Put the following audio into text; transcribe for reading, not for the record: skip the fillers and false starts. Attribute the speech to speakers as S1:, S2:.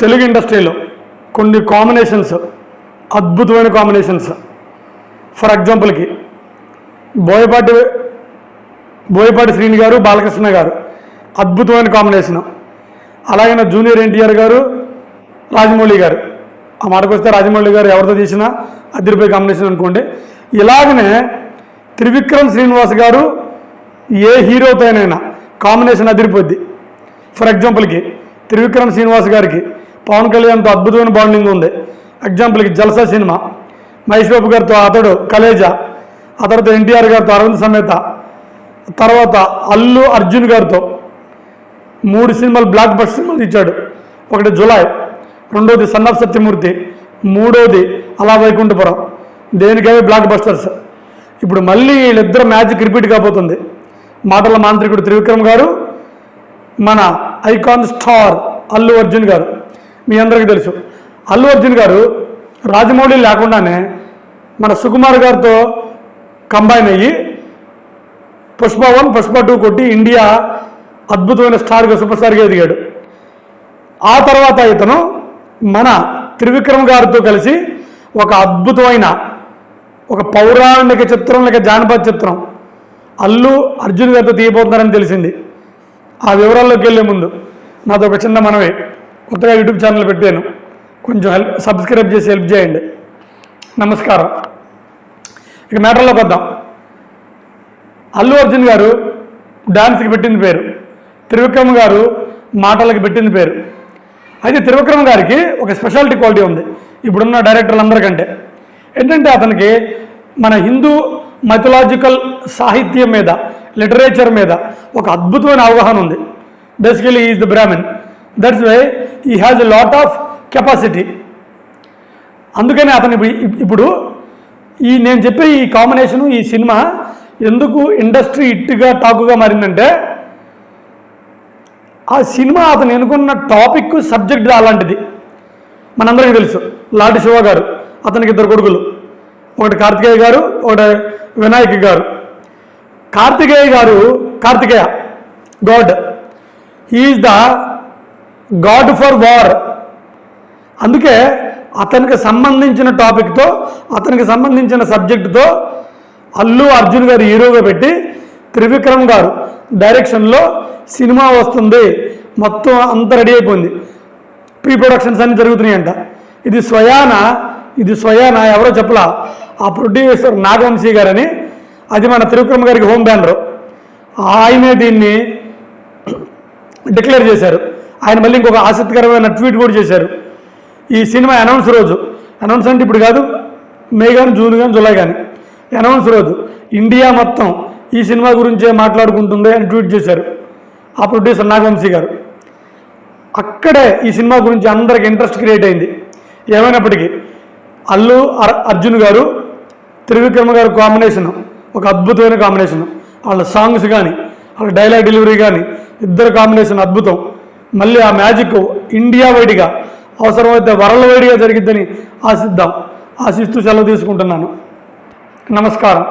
S1: తెలుగు ఇండస్ట్రీలో కొన్ని కాంబినేషన్స్ అద్భుతమైన కాంబినేషన్స్. ఫర్ ఎగ్జాంపుల్కి బోయపాటి శ్రీని గారు, బాలకృష్ణ గారు అద్భుతమైన కాంబినేషను. అలాగే జూనియర్ ఎన్టీఆర్ గారు, రాజమౌళి గారు. ఆ మాటకు వస్తే రాజమౌళి గారు ఎవరితో తీసినా అదిరిపోయే కాంబినేషన్ అనుకోండి. ఇలాగనే త్రివిక్రమ్ శ్రీనివాస్ గారు ఏ హీరోతోనైనా కాంబినేషన్ అదిరిపోద్ది. ఫర్ ఎగ్జాంపుల్కి త్రివిక్రమ్ శ్రీనివాస్ గారికి పవన్ కళ్యాణ్తో అద్భుతమైన బాండింగ్ ఉంది. ఎగ్జాంపుల్కి జల్సా సినిమా, మహేష్ బాబు గారితో అతడు కలేజా, ఆ తర్వాత ఎన్టీఆర్ గారితో అరవింద్ సమేత, తర్వాత అల్లు అర్జున్ గారితో 3 సినిమాలు బ్లాక్ బస్టర్ సినిమాలు ఇచ్చాడు. ఒకటి జులై, రెండోది సన్ ఆఫ్ సత్యమూర్తి, మూడోది అలా వైకుంఠపురం. దేనికైనా బ్లాక్ బస్టర్స్. ఇప్పుడు మళ్ళీ వీళ్ళిద్దరు మ్యాజిక్ రిపీట్ కాబోతుంది. మాటల మాంత్రికుడు త్రివిక్రమ్ గారు, మన ఐకాన్ స్టార్ అల్లు అర్జున్ గారు. మీ అందరికీ తెలుసు అల్లు అర్జున్ గారు రాజమౌళి లేకుండానే మన సుకుమార్ గారితో కంబైన్ అయ్యి పుష్ప 1, పుష్ప 2 కొట్టి ఇండియా అద్భుతమైన స్టార్గా, సూపర్ స్టార్గా ఎదిగాడు. ఆ తర్వాత ఇతను మన త్రివిక్రమ్ గారితో కలిసి ఒక అద్భుతమైన ఒక పౌరాణిక చిత్రం, లేక జానపద చిత్రం అల్లు అర్జున్ గారితో తీయబోతున్నారని తెలిసింది. ఆ వివరాల్లోకి వెళ్ళే ముందు నాది ఒక చిన్న మనవి. కొత్తగా యూట్యూబ్ ఛానల్ పెట్టాను, కొంచెం సబ్స్క్రైబ్ చేసి హెల్ప్ చేయండి. నమస్కారం. ఇక మ్యాటర్లోకి వద్దాం. అల్లు అర్జున్ గారు డాన్స్కి పెట్టింది పేరు, త్రివిక్రమ్ గారు మాటలకి పెట్టింది పేరు. అయితే త్రివిక్రమ్ గారికి ఒక స్పెషాలిటీ క్వాలిటీ ఉంది ఇప్పుడున్న డైరెక్టర్లందరికంటే. ఏంటంటే అతనికి మన హిందూ మైథలాజికల్ సాహిత్యం మీద, లిటరేచర్ మీద ఒక అద్భుతమైన అవగాహన ఉంది. Basically is the Brahmin, that's why he has a lot of capacity. అందుకని అతను ఇప్పుడు నేను చెప్పే ఈ కాంబినేషను, ఈ సినిమా ఎందుకు ఇండస్ట్రీ హిట్గా టాకుగా మారిందంటే ఆ సినిమా అతను ఎన్నుకున్న టాపిక్, సబ్జెక్ట్ అలాంటిది. మనందరికీ తెలుసు లాటి శివ గారు, అతనికి 2 కొడుకులు, ఒకటి కార్తికేయ గారు, ఒకటి వినాయక్ గారు. Kartikeya god, he is the god for war. అందుకే అతనికి సంబంధించిన టాపిక్తో, అతనికి సంబంధించిన సబ్జెక్టుతో అల్లు అర్జున్ గారు హీరోగా పెట్టి త్రివిక్రమ్ గారు డైరెక్షన్లో సినిమా వస్తుంది. మొత్తం అంతా రెడీ అయిపోయింది. ప్రీ ప్రొడక్షన్స్ అన్నీ జరుగుతున్నాయంట. ఇది స్వయాన ఎవరో చెప్పలా, ఆ ప్రొడ్యూసర్ నాగవంశీ గారని, అది మన త్రివిక్రమ్ గారికి హోమ్ బ్యానరు. ఆయనే దీన్ని డిక్లేర్ చేశారు. ఆయన మళ్ళీ ఇంకొక ఆసక్తికరమైన ట్వీట్ కూడా చేశారు. ఈ సినిమా అనౌన్స్ రోజు, అనౌన్స్ అంటే ఇప్పుడు కాదు, మే కానీ, జూన్ కానీ, జూలై కానీ, అనౌన్స్ రోజు ఇండియా మొత్తం ఈ సినిమా గురించే మాట్లాడుకుంటుంది అని ట్వీట్ చేశారు ఆ ప్రొడ్యూసర్ నాగవంశీ గారు. అక్కడే ఈ సినిమా గురించి అందరికి ఇంట్రెస్ట్ క్రియేట్ అయింది. ఏమైనప్పటికీ అల్లు అర్జున్ గారు, త్రివిక్రమ్ గారు కాంబినేషను ఒక అద్భుతమైన కాంబినేషను. వాళ్ళ సాంగ్స్ కానీ, వాళ్ళ డైలాగ్ డెలివరీ కానీ, ఇద్దరు కాంబినేషన్ అద్భుతం. మళ్ళీ ఆ మ్యాజిక్ ఇండియా వైడ్గా, అవసరమైతే వరల్డ్ వైడ్గా జరిగిద్దని ఆశిస్తూ సెలవు తీసుకుంటున్నాను. నమస్కారం.